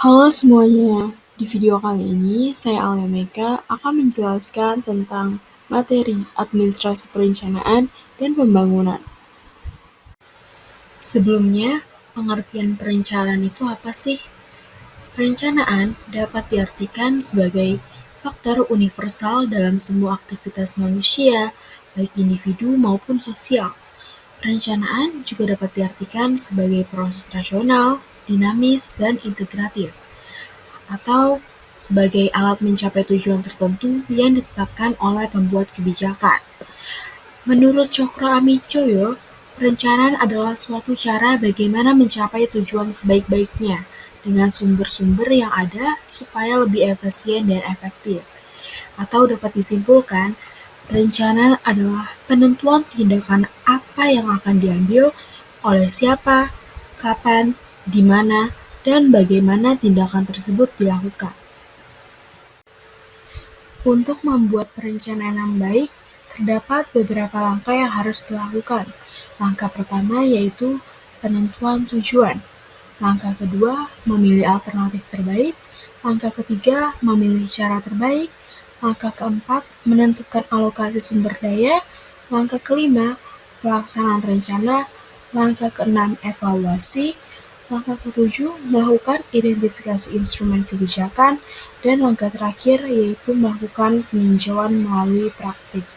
Halo semuanya, di video kali ini saya Alia Meka akan menjelaskan tentang materi administrasi perencanaan dan pembangunan. Sebelumnya, pengertian perencanaan itu apa sih? Perencanaan dapat diartikan sebagai faktor universal dalam semua aktivitas manusia, baik individu maupun sosial. Perencanaan juga dapat diartikan sebagai proses rasional, dinamis, dan integratif, atau sebagai alat mencapai tujuan tertentu yang ditetapkan oleh pembuat kebijakan. Menurut Cokro Amicoyo, perencanaan adalah suatu cara bagaimana mencapai tujuan sebaik-baiknya dengan sumber-sumber yang ada supaya lebih efisien dan efektif. Atau dapat disimpulkan, perencanaan adalah penentuan tindakan apa yang akan diambil oleh siapa, kapan, di mana, dan bagaimana tindakan tersebut dilakukan. Untuk membuat perencanaan yang baik, terdapat beberapa langkah yang harus dilakukan. Langkah pertama yaitu penentuan tujuan. Langkah kedua, memilih alternatif terbaik. Langkah ketiga, memilih cara terbaik. Langkah keempat, menentukan alokasi sumber daya. Langkah kelima, pelaksanaan rencana. Langkah keenam, evaluasi. Langkah ketujuh, melakukan identifikasi instrumen kebijakan. Dan langkah terakhir yaitu melakukan peninjauan melalui praktik.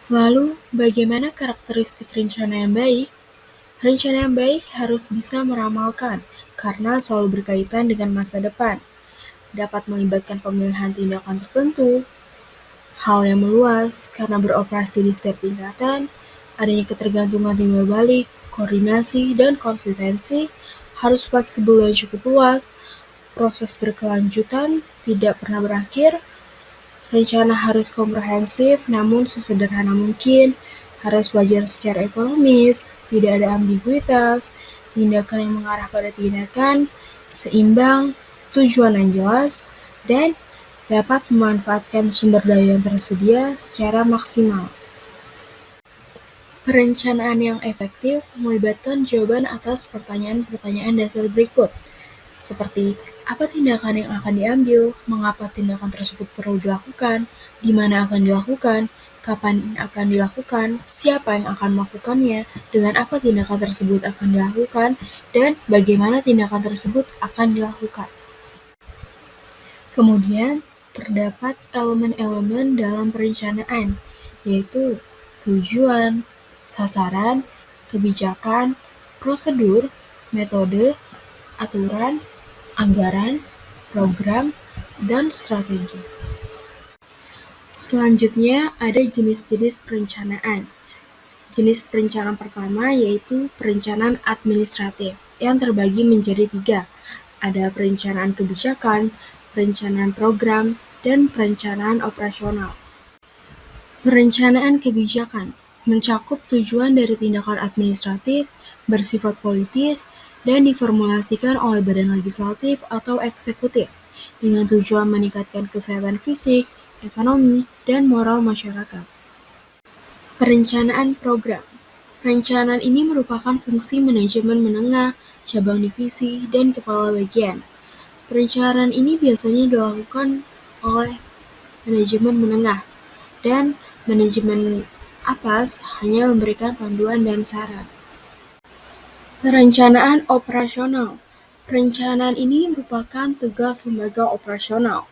Lalu, bagaimana karakteristik rencana yang baik? Rencana yang baik harus bisa meramalkan, karena selalu berkaitan dengan masa depan. Dapat melibatkan pemilihan tindakan tertentu, hal yang meluas, karena beroperasi di setiap tingkatan, adanya ketergantungan timbal balik, koordinasi, dan konsistensi, harus fleksibel dan cukup luas, proses berkelanjutan, tidak pernah berakhir, rencana harus komprehensif namun sesederhana mungkin, harus wajar secara ekonomis, tidak ada ambiguitas, tindakan yang mengarah pada tindakan, seimbang, tujuan yang jelas, dan dapat memanfaatkan sumber daya yang tersedia secara maksimal. Perencanaan yang efektif melibatkan jawaban atas pertanyaan-pertanyaan dasar berikut, seperti apa tindakan yang akan diambil, mengapa tindakan tersebut perlu dilakukan, di mana akan dilakukan, kapan akan dilakukan, siapa yang akan melakukannya, dengan apa tindakan tersebut akan dilakukan, dan bagaimana tindakan tersebut akan dilakukan. Kemudian, terdapat elemen-elemen dalam perencanaan, yaitu tujuan, sasaran, kebijakan, prosedur, metode, aturan, anggaran, program, dan strategi. Selanjutnya, ada jenis-jenis perencanaan. Jenis perencanaan pertama yaitu perencanaan administratif, yang terbagi menjadi 3. Ada perencanaan kebijakan, perencanaan program, dan perencanaan operasional. Perencanaan kebijakan mencakup tujuan dari tindakan administratif, bersifat politis, dan diformulasikan oleh badan legislatif atau eksekutif, dengan tujuan meningkatkan kesehatan fisik, ekonomi, dan moral masyarakat. Perencanaan program. Perencanaan ini merupakan fungsi manajemen menengah, cabang divisi, dan kepala bagian. Perencanaan ini biasanya dilakukan oleh manajemen menengah, dan manajemen atas hanya memberikan panduan dan saran. Perencanaan operasional. Perencanaan ini merupakan tugas lembaga operasional.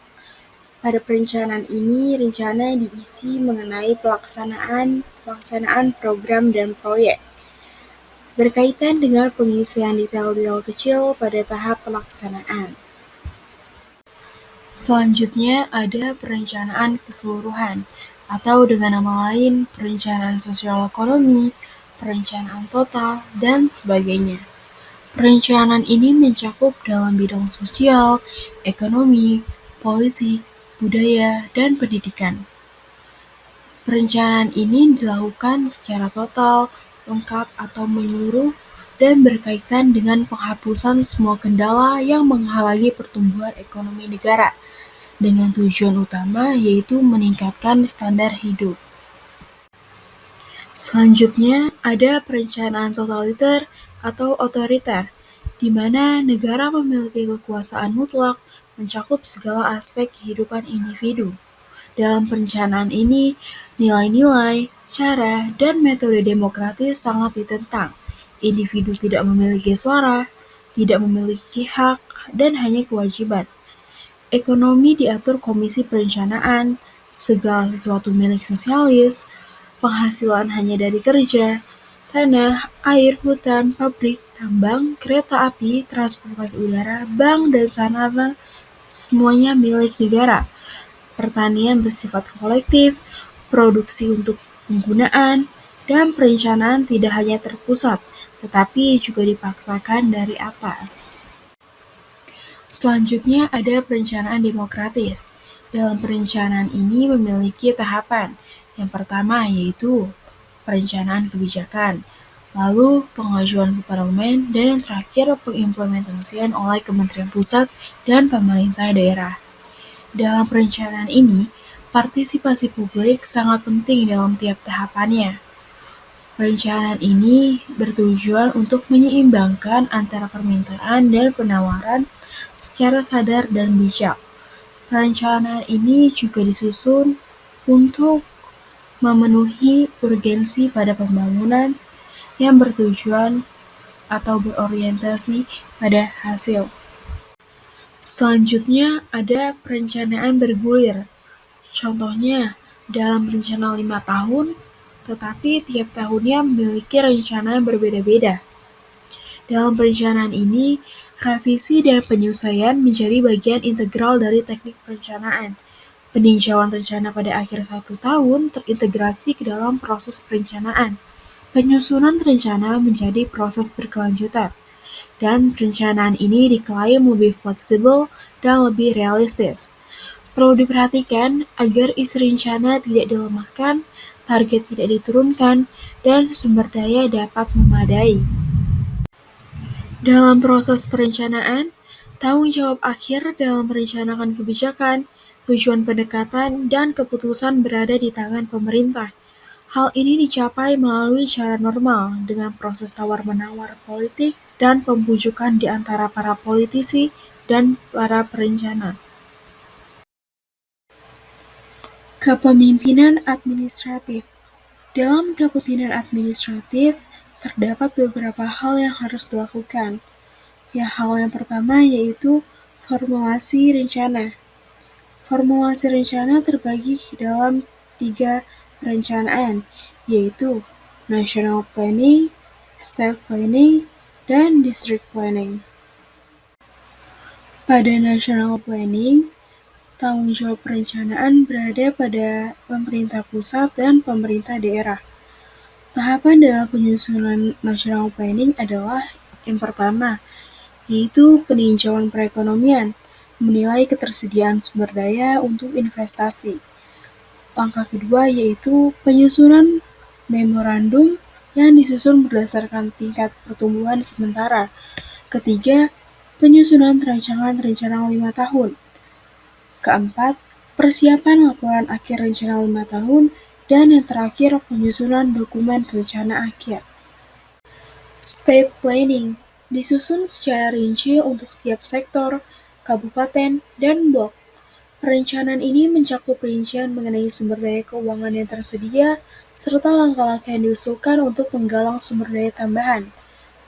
Pada perencanaan ini, rencana diisi mengenai pelaksanaan program dan proyek, berkaitan dengan pengisian detail-detail kecil pada tahap pelaksanaan. Selanjutnya ada perencanaan keseluruhan, atau dengan nama lain perencanaan sosial ekonomi, perencanaan total, dan sebagainya. Perencanaan ini mencakup dalam bidang sosial, ekonomi, politik, budaya, dan pendidikan. Perencanaan ini dilakukan secara total, lengkap, atau menyeluruh, dan berkaitan dengan penghapusan semua kendala yang menghalangi pertumbuhan ekonomi negara, dengan tujuan utama yaitu meningkatkan standar hidup. Selanjutnya, ada perencanaan totaliter atau otoriter, di mana negara memiliki kekuasaan mutlak mencakup segala aspek kehidupan individu. Dalam perencanaan ini, nilai-nilai, cara, dan metode demokratis sangat ditentang. Individu tidak memiliki suara, tidak memiliki hak, dan hanya kewajiban. Ekonomi diatur Komisi Perencanaan, segala sesuatu milik sosialis, penghasilan hanya dari kerja, tanah, air, hutan, pabrik, tambang, kereta api, transportasi udara, bank, dan sarana semuanya milik negara. Pertanian bersifat kolektif, produksi untuk penggunaan, dan perencanaan tidak hanya terpusat, tetapi juga dipaksakan dari atas. Selanjutnya ada perencanaan demokratis. Dalam perencanaan ini memiliki tahapan. Yang pertama yaitu perencanaan kebijakan, lalu pengajuan ke parlemen, dan yang terakhir pengimplementasian oleh Kementerian Pusat dan pemerintah daerah. Dalam perencanaan ini, partisipasi publik sangat penting dalam tiap tahapannya. Perencanaan ini bertujuan untuk menyeimbangkan antara permintaan dan penawaran secara sadar dan bijak. Perencanaan ini juga disusun untuk memenuhi urgensi pada pembangunan yang bertujuan atau berorientasi pada hasil. Selanjutnya ada perencanaan bergulir. Contohnya, dalam rencana 5 tahun, tetapi tiap tahunnya memiliki rencana yang berbeda-beda. Dalam perencanaan ini, revisi dan penyesuaian menjadi bagian integral dari teknik perencanaan. Peninjauan rencana pada akhir 1 tahun terintegrasi ke dalam proses perencanaan. Penyusunan rencana menjadi proses berkelanjutan, dan perencanaan ini diklaim lebih fleksibel dan lebih realistis. Perlu diperhatikan agar isi rencana tidak dilemahkan, target tidak diturunkan, dan sumber daya dapat memadai. Dalam proses perencanaan, tanggung jawab akhir dalam merencanakan kebijakan, tujuan pendekatan, dan keputusan berada di tangan pemerintah. Hal ini dicapai melalui cara normal dengan proses tawar-menawar politik dan pembujukan di antara para politisi dan para perencana. Kepemimpinan administratif. Dalam kepemimpinan administratif, terdapat beberapa hal yang harus dilakukan. Hal yang pertama yaitu formulasi rencana. Formulasi rencana terbagi dalam 3 perencanaan, yaitu national planning, state planning, dan district planning. Pada national planning, tanggung jawab perencanaan berada pada pemerintah pusat dan pemerintah daerah. Tahapan dalam penyusunan national planning adalah yang pertama, yaitu peninjauan perekonomian, menilai ketersediaan sumber daya untuk investasi. Langkah kedua yaitu penyusunan memorandum yang disusun berdasarkan tingkat pertumbuhan sementara. Ketiga, penyusunan rancangan rencana 5 tahun. Keempat, persiapan laporan akhir rencana 5 tahun, dan yang terakhir penyusunan dokumen rencana akhir. State planning disusun secara rinci untuk setiap sektor, kabupaten, dan blok. Perencanaan ini mencakup rincian mengenai sumber daya keuangan yang tersedia, serta langkah-langkah yang diusulkan untuk menggalang sumber daya tambahan.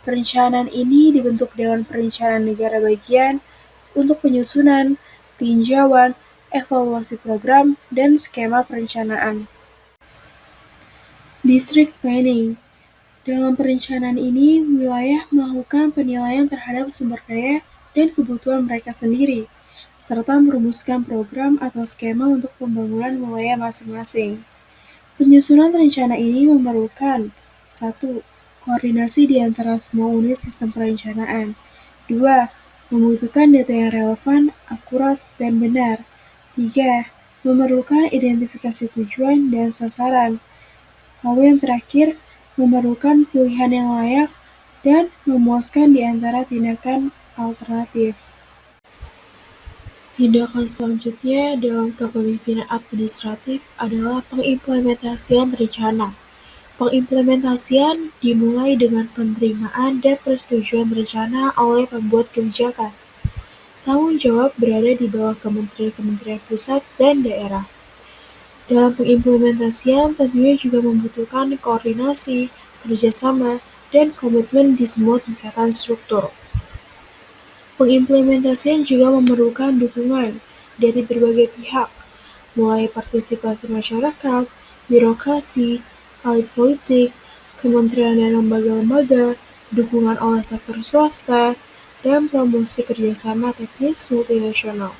Perencanaan ini dibentuk Dewan Perencanaan Negara Bagian untuk penyusunan, tinjauan, evaluasi program, dan skema perencanaan. District planning. Dalam perencanaan ini, wilayah melakukan penilaian terhadap sumber daya dan kebutuhan mereka sendiri, serta merumuskan program atau skema untuk pembangunan wilayah masing-masing. Penyusunan rencana ini memerlukan 1. Koordinasi di antara semua unit sistem perencanaan. 2. Membutuhkan data yang relevan, akurat, dan benar. 3. Memerlukan identifikasi tujuan dan sasaran. Lalu yang terakhir, memerlukan pilihan yang layak dan memuaskan di antara tindakan alternatif. Tindakan selanjutnya dalam kepemimpinan administratif adalah pengimplementasian rencana. Pengimplementasian dimulai dengan penerimaan dan persetujuan rencana oleh pembuat kebijakan. Tanggung jawab berada di bawah kementerian-kementerian pusat dan daerah. Dalam pengimplementasian tentunya juga membutuhkan koordinasi, kerjasama, dan komitmen di semua tingkatan struktur. Pengimplementasian juga memerlukan dukungan dari berbagai pihak, mulai partisipasi masyarakat, birokrasi, elit politik, kementerian dan lembaga-lembaga, dukungan oleh sektor swasta, dan promosi kerjasama teknis multinasional.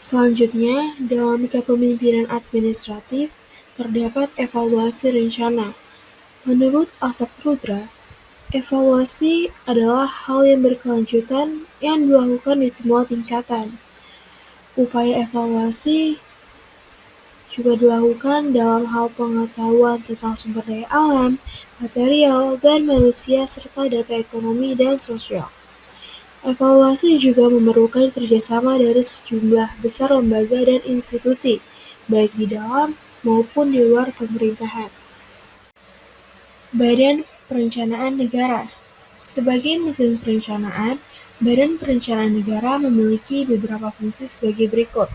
Selanjutnya, dalam kepemimpinan administratif, terdapat evaluasi rencana. Menurut Asap Rudra, evaluasi adalah hal yang berkelanjutan yang dilakukan di semua tingkatan. Upaya evaluasi juga dilakukan dalam hal pengetahuan tentang sumber daya alam, material, dan manusia, serta data ekonomi dan sosial. Evaluasi juga memerlukan kerjasama dari sejumlah besar lembaga dan institusi, baik di dalam maupun di luar pemerintahan. Badan Perencanaan Negara. Sebagai mesin perencanaan, Badan Perencanaan Negara memiliki beberapa fungsi sebagai berikut.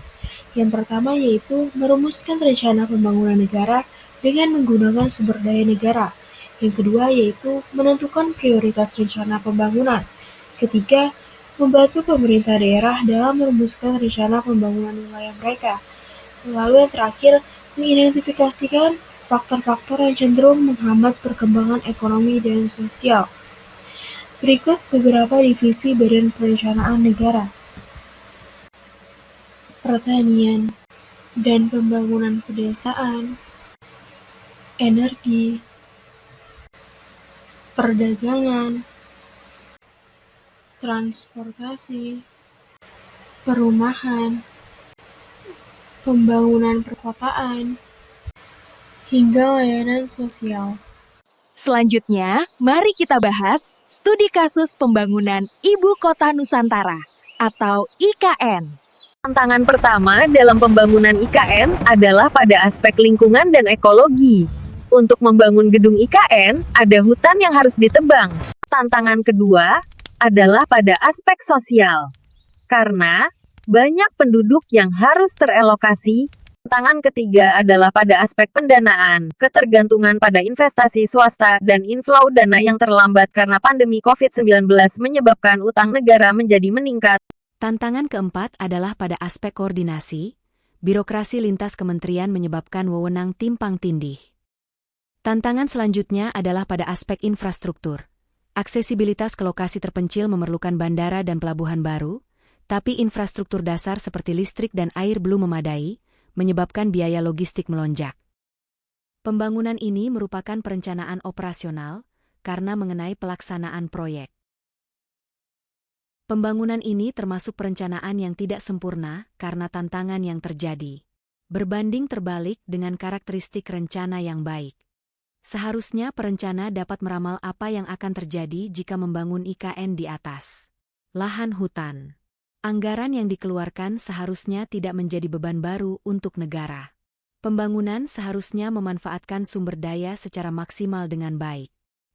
Yang pertama yaitu merumuskan rencana pembangunan negara dengan menggunakan sumber daya negara. Yang kedua yaitu menentukan prioritas rencana pembangunan. Ketiga, membantu pemerintah daerah dalam merumuskan rencana pembangunan wilayah mereka. Lalu yang terakhir, mengidentifikasikan faktor-faktor yang cenderung menghambat perkembangan ekonomi dan sosial. Berikut beberapa divisi Badan Perencanaan Negara. Pertanian dan pembangunan pedesaan, energi, perdagangan, transportasi, perumahan, pembangunan perkotaan, hingga layanan sosial. Selanjutnya, mari kita bahas studi kasus pembangunan Ibu Kota Nusantara atau IKN. Tantangan pertama dalam pembangunan IKN adalah pada aspek lingkungan dan ekologi. Untuk membangun gedung IKN, ada hutan yang harus ditebang. Tantangan kedua adalah pada aspek sosial. Karena banyak penduduk yang harus terelokasi. Tantangan ketiga adalah pada aspek pendanaan, ketergantungan pada investasi swasta dan inflow dana yang terlambat karena pandemi COVID-19 menyebabkan utang negara menjadi meningkat. Tantangan keempat adalah pada aspek koordinasi, birokrasi lintas kementerian menyebabkan wewenang timpang tindih. Tantangan selanjutnya adalah pada aspek infrastruktur. Aksesibilitas ke lokasi terpencil memerlukan bandara dan pelabuhan baru, tapi infrastruktur dasar seperti listrik dan air belum memadai, menyebabkan biaya logistik melonjak. Pembangunan ini merupakan perencanaan operasional karena mengenai pelaksanaan proyek. Pembangunan ini termasuk perencanaan yang tidak sempurna karena tantangan yang terjadi. Berbanding terbalik dengan karakteristik rencana yang baik. Seharusnya perencana dapat meramal apa yang akan terjadi jika membangun IKN di atas lahan hutan. Anggaran yang dikeluarkan seharusnya tidak menjadi beban baru untuk negara. Pembangunan seharusnya memanfaatkan sumber daya secara maksimal dengan baik.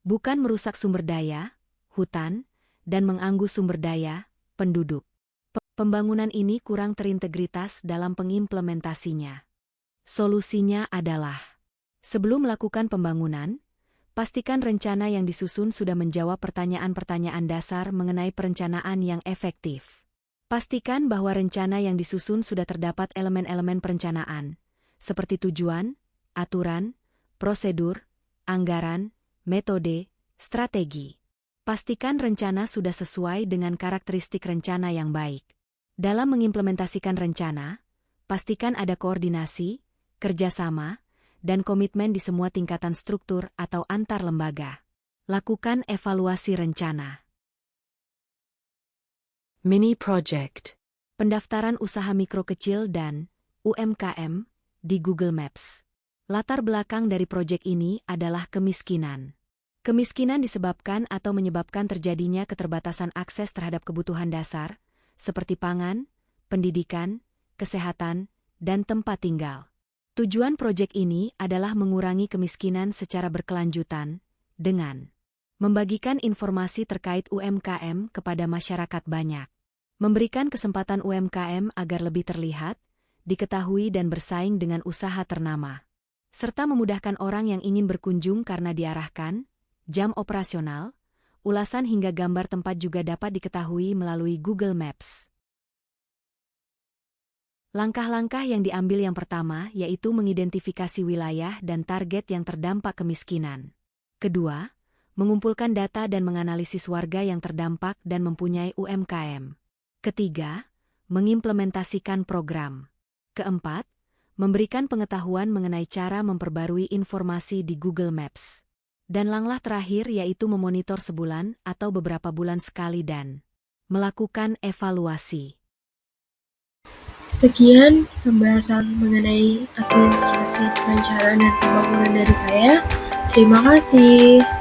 Bukan merusak sumber daya, hutan, dan mengganggu sumber daya, penduduk. Pembangunan ini kurang terintegritas dalam pengimplementasinya. Solusinya adalah, sebelum melakukan pembangunan, pastikan rencana yang disusun sudah menjawab pertanyaan-pertanyaan dasar mengenai perencanaan yang efektif. Pastikan bahwa rencana yang disusun sudah terdapat elemen-elemen perencanaan, seperti tujuan, aturan, prosedur, anggaran, metode, strategi. Pastikan rencana sudah sesuai dengan karakteristik rencana yang baik. Dalam mengimplementasikan rencana, pastikan ada koordinasi, kerjasama, dan komitmen di semua tingkatan struktur atau antar lembaga. Lakukan evaluasi rencana. Mini Project. Pendaftaran usaha mikro kecil dan UMKM di Google Maps. Latar belakang dari proyek ini adalah kemiskinan. Kemiskinan disebabkan atau menyebabkan terjadinya keterbatasan akses terhadap kebutuhan dasar, seperti pangan, pendidikan, kesehatan, dan tempat tinggal. Tujuan proyek ini adalah mengurangi kemiskinan secara berkelanjutan dengan membagikan informasi terkait UMKM kepada masyarakat banyak, memberikan kesempatan UMKM agar lebih terlihat, diketahui dan bersaing dengan usaha ternama, serta memudahkan orang yang ingin berkunjung karena diarahkan, jam operasional, ulasan hingga gambar tempat juga dapat diketahui melalui Google Maps. Langkah-langkah yang diambil yang pertama yaitu mengidentifikasi wilayah dan target yang terdampak kemiskinan. Kedua, mengumpulkan data dan menganalisis warga yang terdampak dan mempunyai UMKM. Ketiga, mengimplementasikan program. Keempat, memberikan pengetahuan mengenai cara memperbarui informasi di Google Maps. Dan langkah terakhir yaitu memonitor sebulan atau beberapa bulan sekali dan melakukan evaluasi. Sekian pembahasan mengenai administrasi perencanaan dan pembangunan dari saya. Terima kasih.